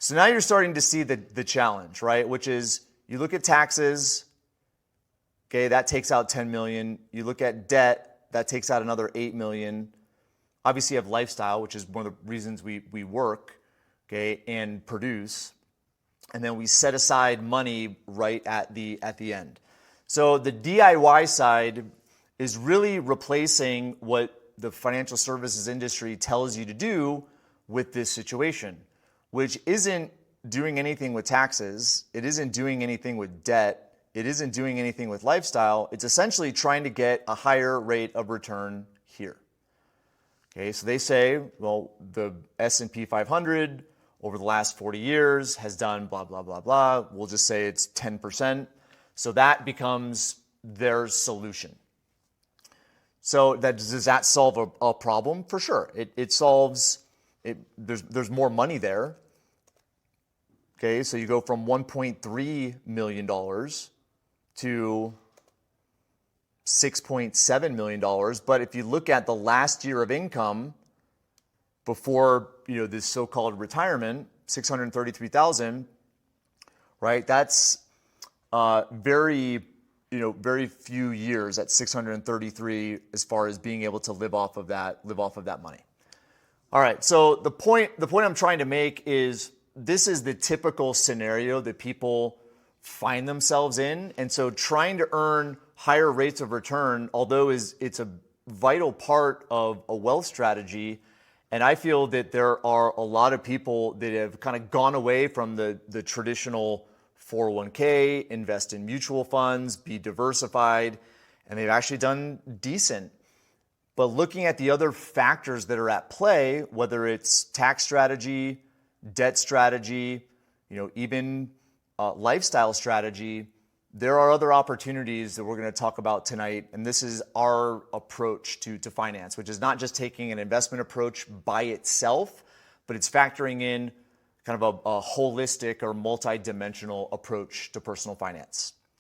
So now you're starting to see the challenge, right? Which is you look at taxes, okay, that takes out 10 million. You look at debt, that takes out another 8 million. Obviously you have lifestyle, which is one of the reasons we work, okay, and produce. And then we set aside money right at the end. So the DIY side is really replacing what the financial services industry tells you to do with this situation, which isn't doing anything with taxes. It isn't doing anything with debt. It isn't doing anything with lifestyle. It's essentially trying to get a higher rate of return here. Okay, so they say, well, the S&P 500 over the last 40 years has done blah, blah, blah, blah. We'll just say it's 10%. So that becomes their solution. So does that solve a problem? For sure. It solves, there's more money there. Okay, so you go from $1.3 million to $6.7 million. But if you look at the last year of income before this so-called retirement, $633,000, right? That's very few years at 633 as far as being able to live off of that money. All right, so the point I'm trying to make is this is the typical scenario that people find themselves in. And so trying to earn higher rates of return, although it's a vital part of a wealth strategy, and I feel that there are a lot of people that have kind of gone away from the traditional 401k, invest in mutual funds, be diversified, and they've actually done decent. But looking at the other factors that are at play, whether it's tax strategy, debt strategy, even lifestyle strategy, there are other opportunities that we're going to talk about tonight. And this is our approach to finance, which is not just taking an investment approach by itself, but it's factoring in kind of a holistic or multidimensional approach to personal finance.